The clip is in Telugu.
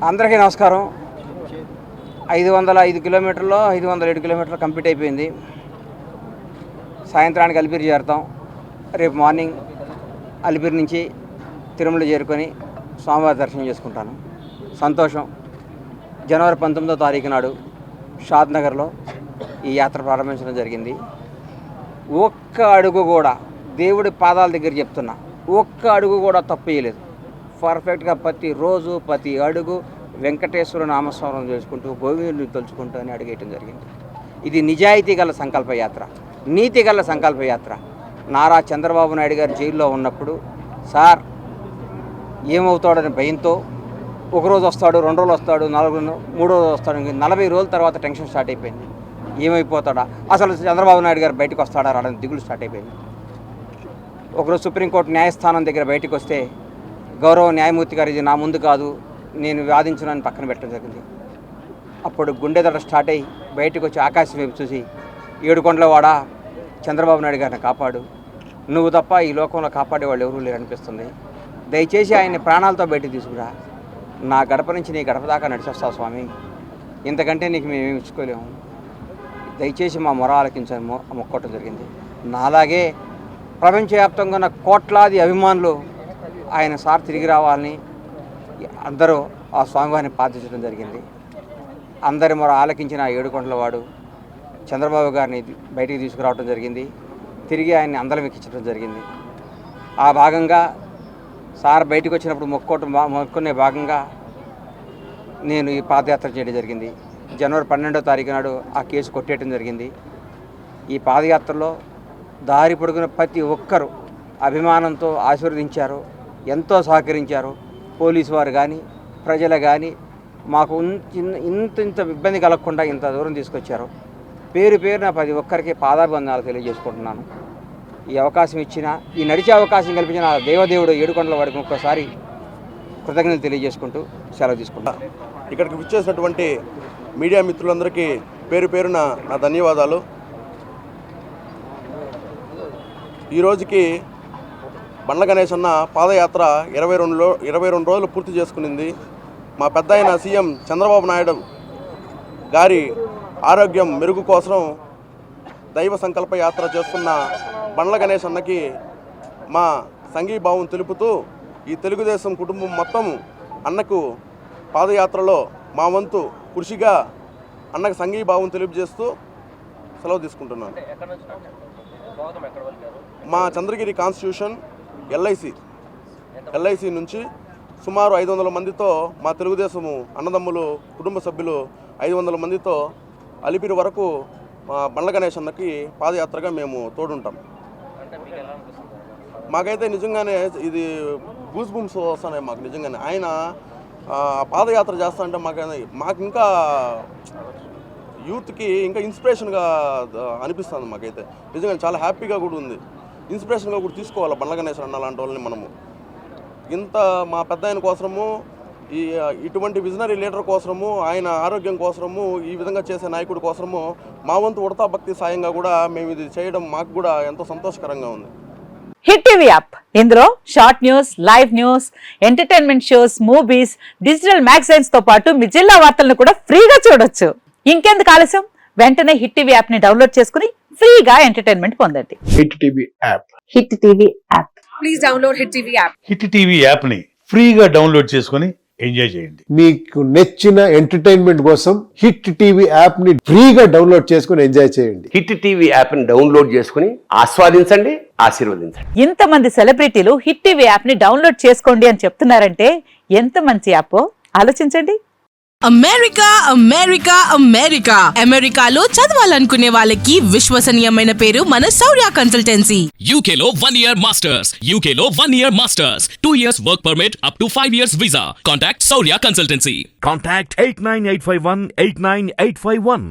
అందరికీ నమస్కారం. 505 కిలోమీటర్లో 507 కిలోమీటర్లు కంప్లీట్ అయిపోయింది. సాయంత్రానికి అలిపిరి చేరుతాం. రేపు మార్నింగ్ అలిపిరి నుంచి తిరుమల చేరుకొని స్వామివారి దర్శనం చేసుకుంటాను. సంతోషం. జనవరి 19వ తారీఖు నాడు షాద్ నగర్లో ఈ యాత్ర ప్రారంభించడం జరిగింది. ఒక్క అడుగు కూడా దేవుడి పాదాల దగ్గర చెప్తున్నా, ఒక్క అడుగు కూడా తప్పు చేయలేదు. పర్ఫెక్ట్గా ప్రతిరోజు ప్రతి అడుగు వెంకటేశ్వర నామస్మరణ చేసుకుంటూ గోవిందుని తలుచుకుంటూ అని అడిగేయటం జరిగింది. ఇది నిజాయితీ గల సంకల్పయాత్ర, నీతి గల సంకల్పయాత్ర. నారా చంద్రబాబు నాయుడు గారు జైల్లో ఉన్నప్పుడు సార్ ఏమవుతాడని భయంతో ఒకరోజు వస్తాడు, 2 రోజులు వస్తాడు, 3 రోజులు వస్తాడు, 40 రోజుల తర్వాత టెన్షన్ స్టార్ట్ అయిపోయింది. ఏమైపోతాడా, అసలు చంద్రబాబు నాయుడు గారు బయటకు వస్తాడా రావడానికి దిగులు స్టార్ట్ అయిపోయింది. ఒకరోజు సుప్రీంకోర్టు న్యాయస్థానం దగ్గర బయటకు వస్తే గౌరవ న్యాయమూర్తి గారు ఇది నా ముందు కాదు, నేను వాదించడానికి పక్కన పెట్టడం జరిగింది. అప్పుడు గుండె దడ స్టార్ట్ అయ్యి బయటకు వచ్చి ఆకాశం వైపు చూసి, 7 కొండలవాడ చంద్రబాబు నాయుడు గారిని కాపాడు, నువ్వు తప్ప ఈ లోకంలో కాపాడేవాళ్ళు ఎవరూ లేరు అనిపిస్తుంది. దయచేసి ఆయన్ని ప్రాణాలతో బయటకు తీసుకురా, నా గడప నుంచి నీ గడప దాకా నడిచొస్తావు స్వామి, ఇంతకంటే నీకు మేము ఇచ్చుకోలేము, దయచేసి మా మొర ఆలకించని మొక్కోవటం జరిగింది. నాలాగే ప్రపంచవ్యాప్తంగా ఉన్న కోట్లాది అభిమానులు ఆయన సార్ తిరిగి రావాలని అందరూ ఆ స్వామివారిని ప్రార్థించడం జరిగింది. అందరి మొర ఆలకించిన 7 కొండలవాడు చంద్రబాబు గారిని బయటికి తీసుకురావడం జరిగింది. తిరిగి ఆయన్ని అందలం ఎక్కించడం జరిగింది. ఆ భాగంగా సార్ బయటకు వచ్చినప్పుడు మొక్కునే భాగంగా నేను ఈ పాదయాత్ర చేయడం జరిగింది. జనవరి 12వ తారీఖు నాడు ఆ కేసు కొట్టేయడం జరిగింది. ఈ పాదయాత్రలో దారి పొడుగున ప్రతి ఒక్కరూ అభిమానంతో ఆశీర్వదించారు, ఎంతో సహకరించారు. పోలీసు వారు కానీ ప్రజలు కానీ మాకు ఇంత ఇబ్బంది కలగకుండా ఇంత దూరం తీసుకొచ్చారు. పేరున ప్రతి ఒక్కరికి పాదాభివందనాలు తెలియజేసుకుంటున్నాను. ఈ అవకాశం ఇచ్చిన, ఈ నడిచే అవకాశం కల్పించిన దేవదేవుడు 7 కొండల వాడికి ఒక్కసారి కృతజ్ఞతలు తెలియజేసుకుంటూ సెలవు తీసుకుంటాను. ఇక్కడికి విచ్చేసినటువంటి మీడియా మిత్రులందరికీ పేరున నా ధన్యవాదాలు. ఈరోజుకి బండ్ల గణేష్ అన్న పాదయాత్ర 22 రోజులు పూర్తి చేసుకునింది. మా పెద్ద అయిన సీఎం చంద్రబాబు నాయుడు గారి ఆరోగ్యం మెరుగు కోసం దైవ సంకల్ప యాత్ర చేస్తున్న బండ్ల గణేష్ అన్నకి మా సంఘీభావం తెలుపుతూ ఈ తెలుగుదేశం కుటుంబం మొత్తం అన్నకు పాదయాత్రలో మా వంతు కృషిగా అన్నకు సంఘీభావం తెలియజేస్తూ సెలవు తీసుకుంటున్నాను. మా చంద్రగిరి కాన్స్టిట్యూషన్ ఎల్ఐసి నుంచి సుమారు 500 మందితో మా తెలుగుదేశము అన్నదమ్ములు కుటుంబ సభ్యులు 500 మందితో అలిపిరి వరకు మా బండ్ల గణేష్ అన్నకి పాదయాత్రగా మేము తోడుంటాం. మాకైతే నిజంగానే ఇది గూస్ బంప్స్ వస్తున్నాయి. మాకు నిజంగానే ఆయన పాదయాత్ర చేస్తా అంటే మాకు ఇంకా యూత్కి ఇంకా ఇన్స్పిరేషన్గా అనిపిస్తుంది. మాకైతే నిజంగా చాలా హ్యాపీగా కూడా ఉంది. ఇన్స్పిరేషన్గా కూడా తీసుకోవాలి బండ్ల గణేష్ అన్న లాంటి వాళ్ళని. మనము ఇంత మా పెద్ద ఆయన కోసము, ఇటువంటి విజనరీ లీడర్ కోసము, ఆయన ఆరోగ్యం కోసము, ఈ విధంగా చేసే నాయకుడి కోసము మా వంతు ఉడతా భక్తి సాయంగా కూడా మేము ఇది చేయడం మాకు కూడా ఎంతో సంతోషకరంగా ఉంది. హిట్ టీవీ యాప్, ఇందులో short news, live news, entertainment shows, movies, digital magazines తో పాటు మీ జిల్లా వార్తలను కూడా ఫ్రీగా చూడొచ్చు. ఇంకెందుకు ఆలస్యం, వెంటనే హిట్ టీవీ యాప్ ని డౌన్లోడ్ చేసుకుని ఫ్రీగా ఎంటర్టైన్మెంట్ పొందండి. Hit TV app, hit TV app, please download hit TV app. Hit TV app ని ఫ్రీగా డౌన్లోడ్ చేసుకుని ఎంజాయ్ చేయండి. మీకు నచ్చిన ఎంటర్టైన్మెంట్ కోసం హిట్ టీవీ యాప్ ని ఫ్రీగా డౌన్లోడ్ చేసుకుని ఎంజాయ్ చేయండి. హిట్ టీవీ యాప్ ని డౌన్లోడ్ చేసుకుని ఆస్వాదించండి, ఆశీర్వదించండి. ఇంతమంది సెలబ్రిటీలు హిట్ టీవీ యాప్ ని డౌన్లోడ్ చేసుకోండి అని చెప్తున్నారంటే ఎంత మంచి యాప్ ఆలోచించండి. అమెరికాలో చదవాలనుకునే వాళ్ళకి విశ్వసనీయమైన పేరు మన శౌర్య కన్సల్టెన్సీ. UK లో 1 year masters, UK లో 1 year masters, 2 years work permit up to 5 years visa. Contact Saurya Consultancy. Contact 89851 89851.